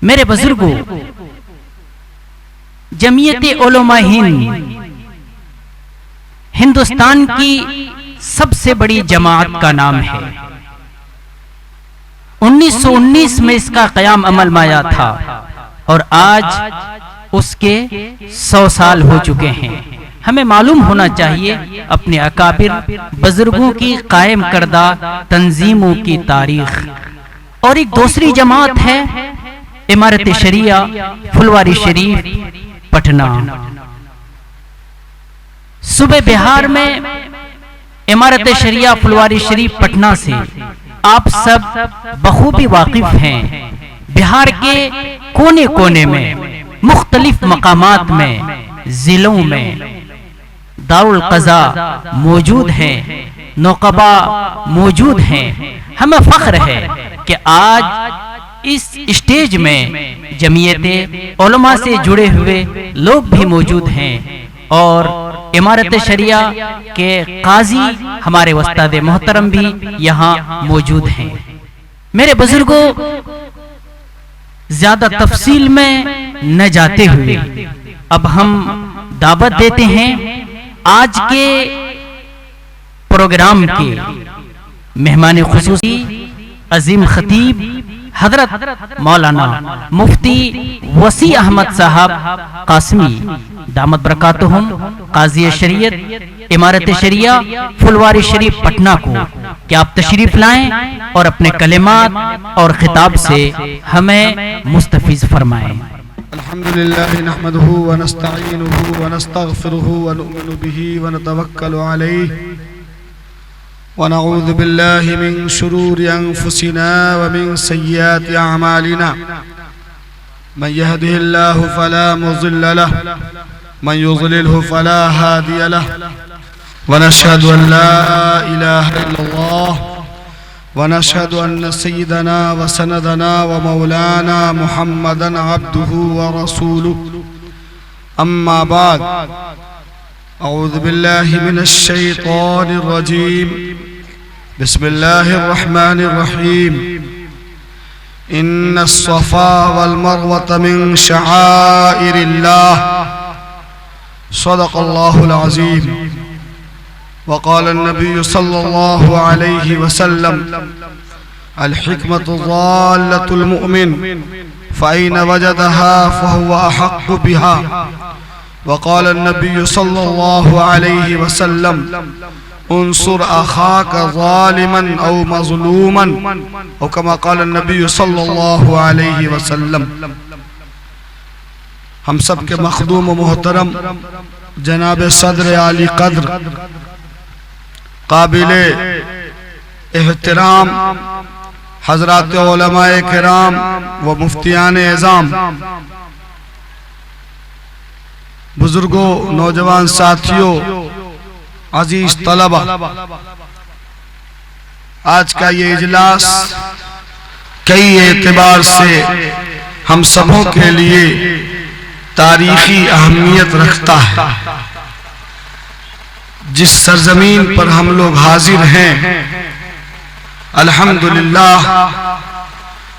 میرے بزرگوں، جمعیت علماء ہند ہندوستان کی سب سے بڑی جماعت کا نام ہے۔ 1919 میں اس کا قیام عمل میں آیا تھا اور آج اس کے 100 سال ہو چکے ہیں۔ ہمیں معلوم ہونا چاہیے اپنے اکابر بزرگوں کی قائم کردہ تنظیموں کی تاریخ۔ اور ایک دوسری جماعت ہے امارت شریعہ پھلواری شریف پٹنہ۔ صوبے بہار میں امارت شریعہ پھلواری شریف پٹنہ سے آپ سب بخوبی واقف ہیں۔ بہار کے کونے کونے میں مختلف مقامات میں ضلعوں میں دارالقضاء موجود ہیں، نقبا موجود ہیں۔ ہمیں فخر ہے کہ آج اس اسٹیج میں جمعیت علماء سے جڑے ہوئے لوگ بھی موجود ہیں اور امارت شریعہ کے قاضی ہمارے استاد محترم بھی یہاں موجود ہیں۔ میرے بزرگوں، زیادہ تفصیل میں نہ جاتے ہوئے اب ہم دعوت دیتے ہیں آج کے پروگرام کے مہمان خصوصی عظیم خطیب حضرت مولانا مفتی وسیع احمد صاحب قاسمی دامت برکاتہم، قاضی شریعت امارت شریعہ پھلواری شریف پٹنہ کو کہ آپ تشریف لائیں اور اپنے کلمات اور خطاب سے ہمیں مستفیض فرمائیں۔ الحمدللہ نحمدہ ونستعینہ ونستغفرہ ونؤمن بہ ونتوکل علیہ ونعوذ باللہ من شرور انفسنا ومن سیئات اعمالنا من يهده الله فلا مضل له من يضلله فلا هادي له ونشهد ان لا اله الا الله ونشهد ان سيدنا وسندنا ومولانا محمدا عبده ورسوله اما بعد اعوذ بالله من الشيطان الرجيم بسم الله الرحمن الرحيم ان الصفا والمروة من شعائر الله صدق الله العظيم وقال النبي صلى الله عليه وسلم الحكمة ضالة المؤمن فأين وجدها فهو أحق بها وقال النبي صلى الله عليه وسلم انصر اخاك ظالما او مظلوما او كما قال النبي صلى الله عليه وسلم۔ ہم سب کے مخدوم و محترم جناب صدر عالی قدر قابل احترام حضرات علماء کرام و مفتیان اعظام، بزرگوں، نوجوان ساتھیوں، عزیز طلبہ، آج کا یہ اجلاس کئی اعتبار سے ہم سبوں کے لیے تاریخی اہمیت رکھتا ہے۔ جس سرزمین پر ہم لوگ حاضر ہیں، الحمدللہ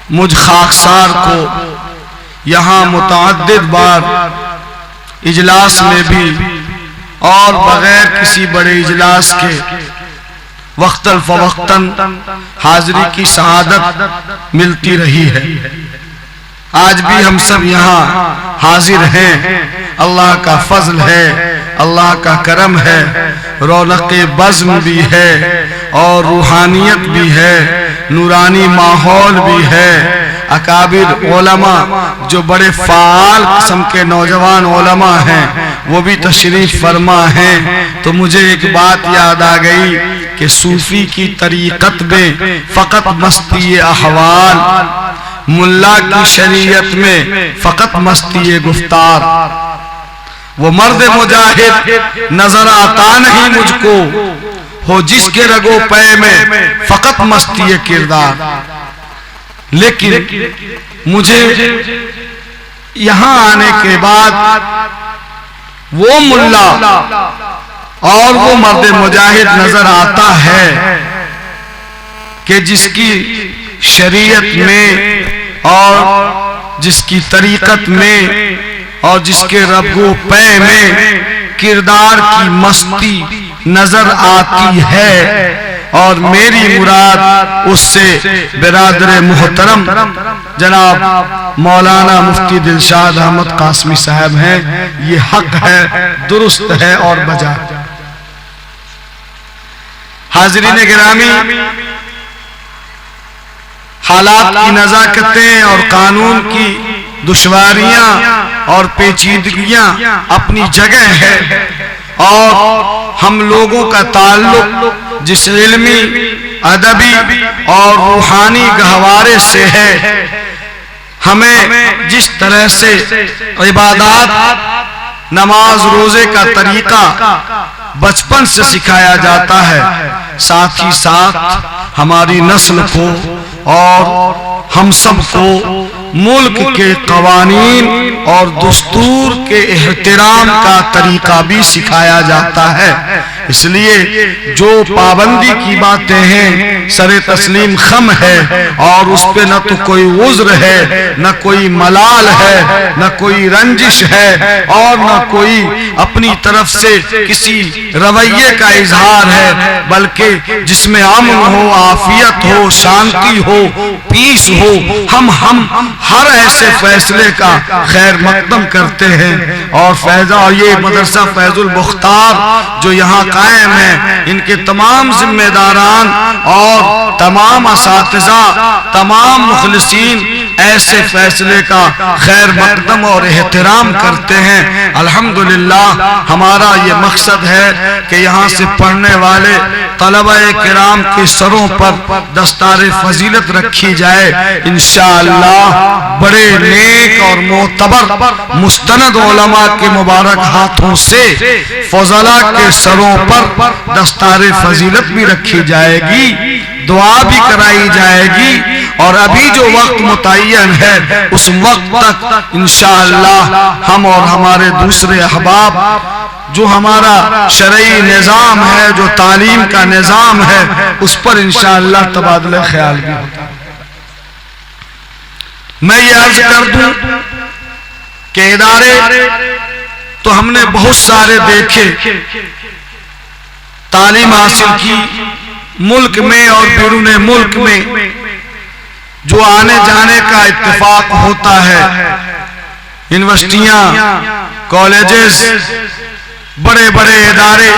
مجھ خاکسار کو یہاں متعدد بار اجلاس میں بھی اور بغیر کسی بڑے اجلاس کے وقتاً فوقتاً حاضری کی سعادت ملتی رہی ہے۔ آج بھی ہم سب یہاں حاضر ہیں، اللہ کا فضل ہے، اللہ کا کرم ہے، رونق بزم بھی ہے اور روحانیت بھی ہے، نورانی ماحول بھی ہے۔ اکابر علماء جو بڑے فعال قسم کے نوجوان علماء ہیں وہ بھی تشریف فرما ہیں۔ تو مجھے ایک بات یاد آ گئی کہ صوفی کی طریقت میں فقط مستی احوال، ملا کی شریعت میں فقط مستی گفتار۔ وہ مرد مجاہد نظر آتا نہیں مجھ کو، ہو جس کے رگو پے میں فقط مستی کردار۔ لیکن مجھے یہاں آنے کے بعد وہ ملا اور وہ مرد مجاہد نظر آتا ہے کہ جس کی شریعت میں اور جس کی طریقت میں اور جس کے رگو پے میں کردار کی مستی نظر آتی ہے، اور میری مراد اس سے برادر محترم جناب مولانا مفتی دلشاد احمد قاسمی صاحب ہیں۔ یہ حق ہے، درست ہے اور بجا۔ حاضرین گرامی، حالات کی نزاکتیں اور قانون کی دشواریاں اور پیچیدگیاں اپنی جگہ ہے، اور ہم لوگوں کا تعلق جس علمی، ادبی اور روحانی گہوارے سے ہے، ہمیں جس طرح سے عبادات، نماز روزے کا طریقہ بچپن سے سکھایا جاتا ہے، ساتھ ہی ساتھ ہماری نسل کو اور ہم سب کو ملک کے قوانین اور دستور کے احترام کا طریقہ بھی سکھایا جاتا ہے۔ اس لیے جو پابندی کی باتیں ہیں سر تسلیم خم ہے، اور اس پہ نہ تو کوئی عذر ہے، نہ کوئی ملال ہے، نہ کوئی رنجش ہے، اور نہ کوئی اپنی طرف سے کسی رویے کا اظہار ہے، بلکہ جس میں امن ہو، عافیت ہو، شانتی ہو، پیس ہو، ہم ہر ایسے فیصلے کا خیر مقدم کرتے ہیں۔ اور اور یہ مدرسہ فیض المختار جو یہاں قائم ہے، ان کے تمام ذمہ داران اور تمام اساتذہ، تمام مخلصین ایسے فیصلے کا خیر مقدم اور احترام کرتے ہیں۔ الحمدللہ ہمارا یہ مقصد ہے کہ یہاں سے پڑھنے والے طلبہ کرام کے سروں پر دستار فضیلت رکھی جائے، انشاءاللہ بڑے نیک اور معتبر مستند علماء کے مبارک ہاتھوں سے فضلاء کے سروں پر دستار فضیلت بھی رکھی جائے گی، دعا بھی کرائی جائے گی، اور ابھی جو وقت متعین ہے اس وقت تک انشاءاللہ ہم اور ہمارے دوسرے احباب جو ہمارا شرعی نظام ہے، جو تعلیم کا نظام ہے، اس پر انشاءاللہ تبادلہ خیال بھی ہوتا ہے۔ میں یہ عرض کر دوں کہ ادارے تو ہم نے بہت سارے دیکھے، تعلیم حاصل کی ملک میں اور بیرون ملک میں، جو آنے جانے کا اتفاق ہوتا ہے، یونیورسٹیاں، کالجز، بڑے بڑے ادارے،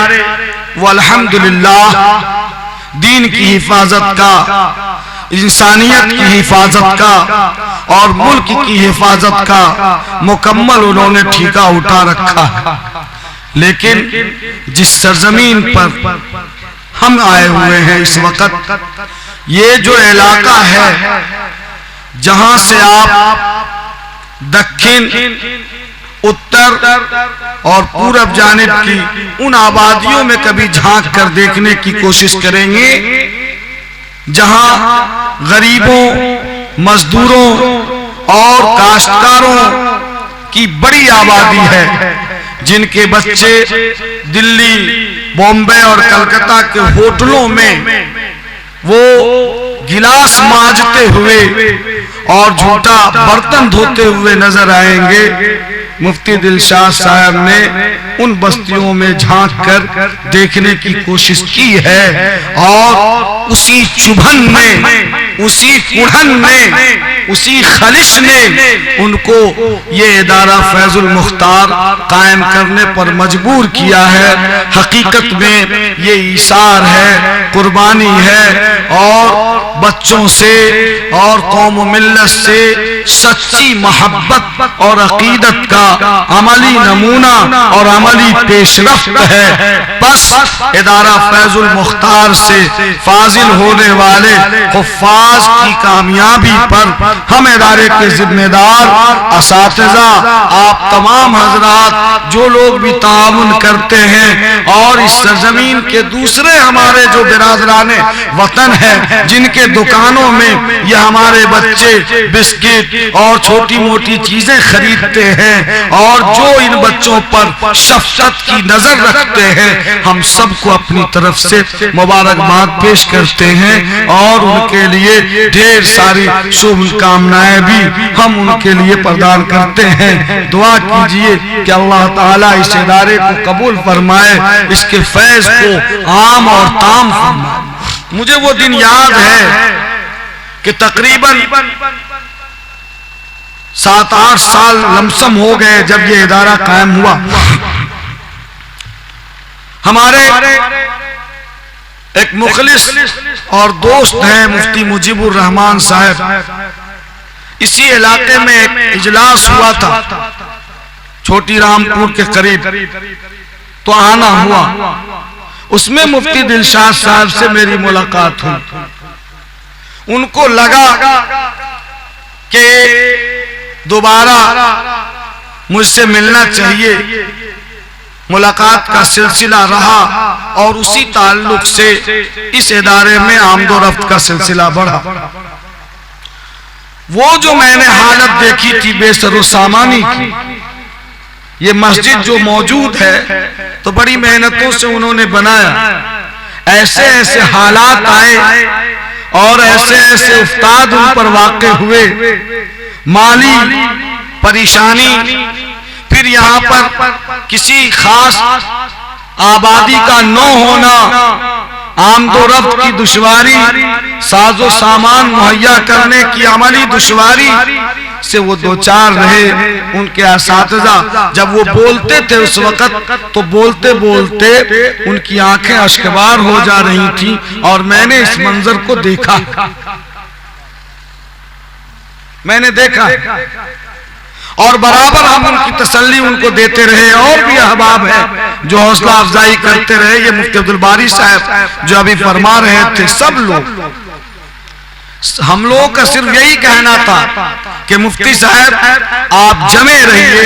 وہ الحمدللہ دین کی حفاظت کا، انسانیت کی حفاظت کا اور ملک کی حفاظت کا مکمل انہوں نے ٹھیکہ اٹھا رکھا ہے۔ لیکن جس سرزمین پر ہم آئے ہوئے ہیں اس وقت، یہ جو علاقہ ہے جہاں سے آپ دکن، اتر اور پورب جانب کی ان آبادیوں میں کبھی جھانک کر دیکھنے کی کوشش کریں گے جہاں غریبوں، مزدوروں اور کاشتکاروں کی بڑی آبادی ہے، جن کے بچے دلی، بامبے اور کلکتہ کے ہوٹلوں میں وہ گلاس مانجتے ہوئے اور جھوٹا برتن دھوتے ہوئے نظر آئیں گے۔ مفتی دلشاد صاحب نے ان بستیوں میں جھانک کر دیکھنے کی کوشش کی ہے، اور اسی چبھن میں، اسی کڑھن میں، اسی خلش نے ان کو یہ ادارہ فیض المختار قائم کرنے پر مجبور کیا ہے۔ حقیقت میں یہ ایثار ہے، قربانی ہے، اور بچوں سے اور قوم و ملت سے سچی محبت اور عقیدت کا عملی نمونہ اور عملی پیش رفت ہے۔ بس ادارہ فیض المختار سے فاضل ہونے والے حفاظ کی کامیابی پر ہم ادارے کے ذمہ دار، اساتذہ، آپ تمام حضرات جو لوگ بھی تعاون کرتے ہیں، اور اس سرزمین کے دوسرے ہمارے جو برادران وطن ہیں جن کے دکانوں میں یہ ہمارے بچے بسکٹ اور چھوٹی موٹی چیزیں خریدتے ہیں اور جو ان بچوں پر شفقت کی نظر رکھتے ہیں، ہم سب کو اپنی طرف سے مبارکباد پیش کرتے ہیں اور ان کے لیے ڈھیر ساری شبھ کامنائیں بھی ہم ان کے لیے پردان کرتے ہیں۔ دعا کیجئے کہ اللہ تعالیٰ اس ادارے کو قبول فرمائے، اس کے فیض کو عام اور تام فرمائے۔ مجھے وہ دن یاد ہے کہ تقریباً 7-8 سال لمسم ہو گئے جب یہ ادارہ قائم ہوا۔ ہمارے ایک مخلص اور دوست ہیں مفتی مجیب الرحمان صاحب، اسی علاقے میں ایک اجلاس ہوا تھا چھوٹی رامپور کے قریب، تو آنا ہوا۔ اس میں مفتی دلشاد صاحب سے میری ملاقات ہوئی۔ ان کو لگا کہ دوبارہ مجھ سے ملنا چاہیے، ملاقات کا سلسلہ رہا اور اسی تعلق سے اس ادارے میں آمد و رفت کا سلسلہ بڑھا۔ وہ جو میں نے حالت دیکھی تھی بے سر و سامانی کی، یہ مسجد جو موجود ہے تو بڑی محنتوں سے انہوں نے بنایا، ایسے ایسے حالات آئے اور ایسے ایسے افتاد ان پر واقع ہوئے، مالی پریشانی، پھر یہاں پر کسی خاص آبادی کا نہ ہونا، آمد و رفت کی دشواری، ساز و سامان مہیا کرنے کی عملی دشواری سے وہ دوچار رہے۔ ان کے اساتذہ جب وہ بولتے تھے اس وقت تو بولتے بولتے ان کی آنکھیں اشکبار ہو جا رہی تھیں، اور میں نے اس منظر کو دیکھا، میں نے دیکھا، اور برابر ہم ان کی تسلی ان کو دیتے رہے۔ اور بھی احباب ہیں جو حوصلہ افزائی کرتے رہے، یہ مفتی عبدالباری صاحب جو ابھی فرما رہے تھے، سب لوگ، ہم لوگوں کا صرف یہی کہنا تھا کہ مفتی صاحب آپ جمے رہیے،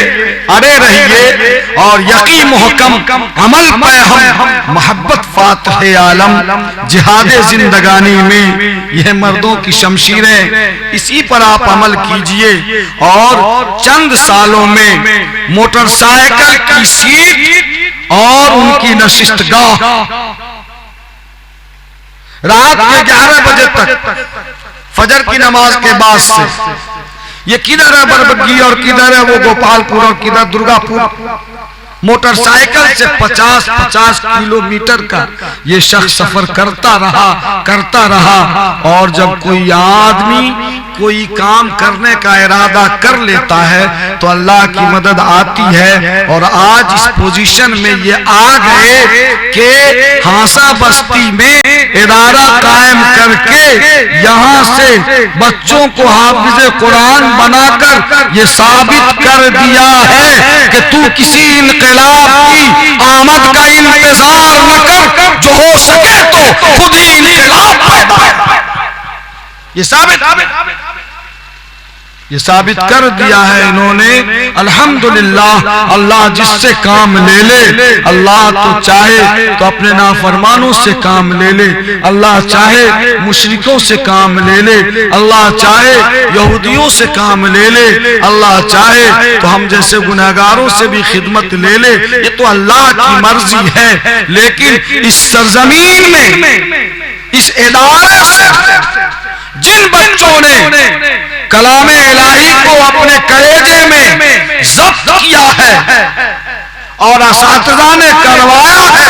اڑے رہیے، اور یقین محکم عمل پہ ہم محبت فاتح عالم جہاد زندگانی میں یہ مردوں کی شمشیریں، اسی پر آپ عمل کیجئے، اور چند سالوں میں موٹر سائیکل کی سیٹ اور ان کی نشست گاہ رات کے 11 بجے تک فجر کی نماز کے بعد سے، یہ کدھر ہے بربگی اور کدھر ہے وہ گوپال پور اور کدھر درگا پور، موٹر سائیکل سے 50-50 کلومیٹر کا یہ شخص سفر کرتا رہا، اور جب کوئی آدمی کوئی کام کرنے کا ارادہ کر لیتا ہے تو اللہ کی مدد آتی ہے، اور آج اس پوزیشن میں یہ آ گئے کہ ہانسا بستی میں ادارہ قائم کر کے یہاں سے بچوں کو حافظ قرآن بنا کر یہ ثابت کر دیا ہے کہ تو کسی انقلاب کی آمد کا انتظار نہ کر، جو ہو سکے تو خود ہی انقلاب پیدا کر۔ یہ ثابت کر دیا ہے انہوں نے، الحمدللہ۔ اللہ جس سے کام لے لے، اللہ تو چاہے تو اپنے نافرمانوں سے کام لے لے، اللہ چاہے مشرکوں سے کام لے لے، اللہ چاہے یہودیوں سے کام لے لے، اللہ چاہے تو ہم جیسے گناہگاروں سے بھی خدمت لے لے، یہ تو اللہ کی مرضی ہے۔ لیکن اس سرزمین میں، اس ادارے سے جن بچوں نے کلام الہی کو اپنے کلیجے میں ضبط کیا ہے اور اساتذہ نے کروایا ہے،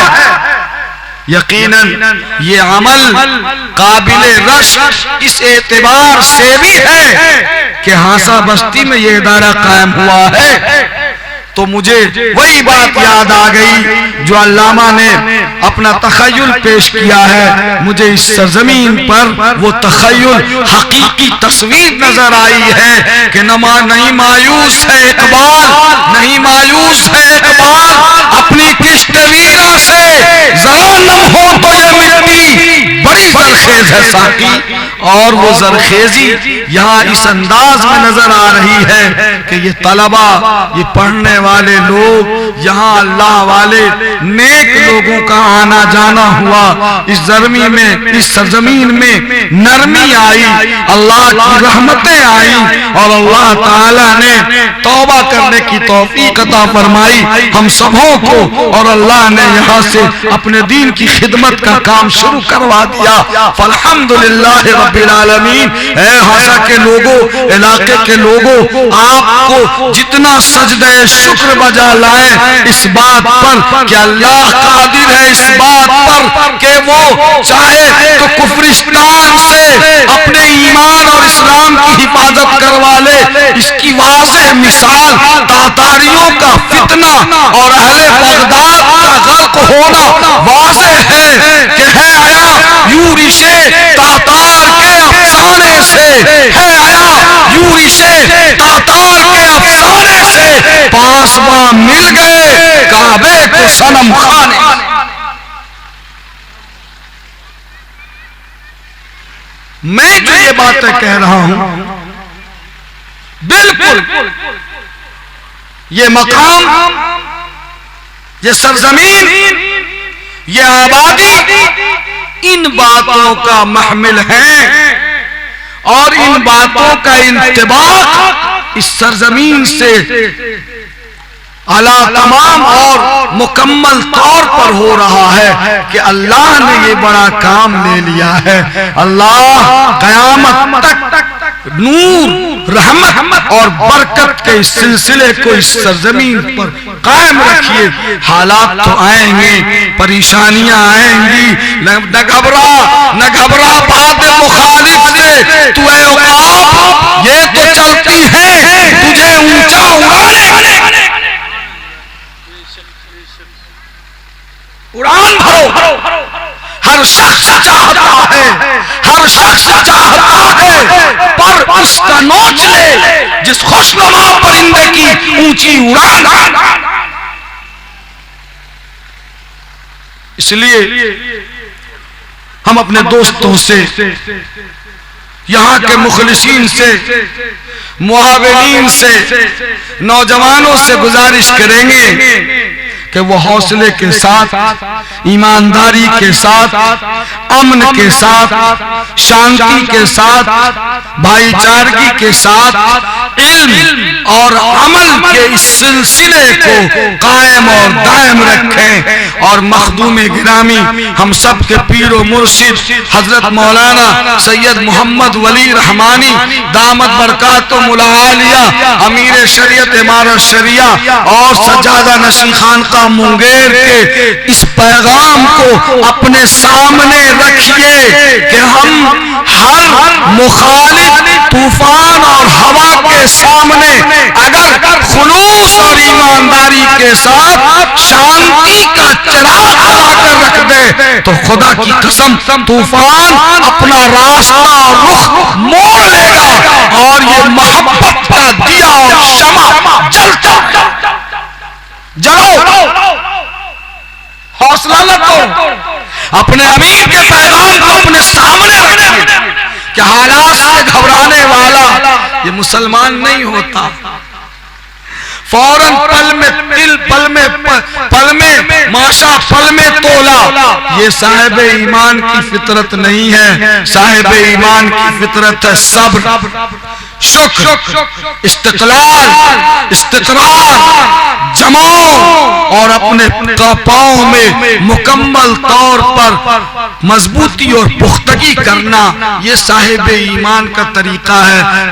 یقیناً یہ عمل قابل رشک اس اعتبار سے بھی ہے کہ ہانسا بستی میں یہ ادارہ قائم ہوا ہے۔ تو مجھے وہی بات یاد آ گئی جو علامہ نے اپنا تخیل پیش کیا ہے، مجھے اس سرزمین پر وہ تخیل حقیقی تصویر نظر آئی ہے کہ نہیں مایوس ہے اقبال، نہیں مایوس ہے اقبال، اپنی کشت ویرا سے ذرا نم ہو تو یہ مٹی بڑی زرخیز ہے ساقی، اور وہ زرخیزی یہاں اس انداز میں نظر آ رہی ہے کہ یہ طلبہ، یہ پڑھنے والے لوگ، یہاں اللہ والے نیک لوگوں کا آنا جانا ہوا، اس سرزمین میں نرمی آئی، اللہ کی رحمتیں آئی، اور اللہ تعالیٰ نے توبہ کرنے کی توفیق عطا فرمائی ہم سبوں کو، اور اللہ نے یہاں سے اپنے دین کی خدمت کا کام شروع کروا دیا۔ فالحمدللہ رب العالمین۔ اے ہاسا کے لوگوں، علاقے کے لوگوں، آپ کو جتنا سجدہ شکر بجا لائیں اس بات پر کہ اللہ قادر ہے، اس بات پر کہ وہ چاہے تو کفرستان سے اپنے ایمان اور اسلام کی حفاظت کروا لے۔ اس کی واضح مثال تاتاریوں کا فتنہ اور اہل بغداد کا غرق ہونا واضح ہے کہ ہے آیا یورش تاتار کے افسانے سے، ہے آیا یورش تاتار کے افسانے سے پاسباں مل گئے کعبے کو صنم خانے۔ میں جو یہ باتیں کہہ رہا ہوں بالکل یہ مقام، یہ سرزمین، یہ آبادی ان باتوں کا محمل ہے، اور ان باتوں کا انطباق اس سرزمین سے اعلیٰ تمام اور مکمل طور پر ہو رہا ہے کہ اللہ نے یہ بڑا کام لے لیا ہے۔ اللہ قیامت تک نور، رحمت اور برکت کے اس سلسلے کو اس سرزمین پر قائم رکھیے۔ حالات تو آئیں گے، پریشانیاں آئیں گی، نہ گھبرا بات مخالف سے، تو اے عقاب یہ تو چلتی ہے تجھے اونچا اڑانے، اڑان بھرو۔ ہر شخص چاہتا ہے، ہر شخص چاہتا ہے، پر اس کا نوچ لے جس خوشنما پرندے کی اونچی اڑان۔ اس لیے ہم اپنے دوستوں سے، یہاں کے مخلصین سے، معاونین سے، نوجوانوں سے گزارش کریں گے کہ وہ حوصلے کے ساتھ، ایمانداری کے ساتھ، امن کے ساتھ، شانتی کے ساتھ، بھائی چارگی کے ساتھ علم اور عمل کے اس سلسلے کو قائم اور دائم رکھیں۔ اور مخدوم گرامی، ہم سب کے پیر و مرشد حضرت مولانا سید محمد ولی رحمانی دامت برکاتہم العالیہ، امیر شریعت امارت شریعہ اور سجادہ نشین خانقاہ منگیر کے اس پیغام کو اپنے سامنے رکھیے کہ ہم ہر مخالف طوفان اور ہوا کے سامنے اگر خلوص اور ایمانداری کے ساتھ شانتی کا چراغ جلا کر رکھ دے تو خدا کی قسم طوفان اپنا راستہ اور رخ موڑ لے گا، اور یہ محبت کا دیا اور شمع جلتا جلو۔ حوصلہ نہ کرو، اپنے امیر کے پیغام کو اپنے سامنے رکھیے کہ حالات سے گھبرانے والا یہ مسلمان نہیں ہوتا، فوراً پل میں ماشا پل میں تولا، یہ صاحب ایمان کی فطرت نہیں ہے۔ صاحب ایمان کی فطرت ہے صبر، شکر، استقلال، استقرار، جماؤ، اور اپنے پاؤں میں مکمل طور پر مضبوطی اور پختگی کرنا، یہ صاحب ایمان کا طریقہ ہے۔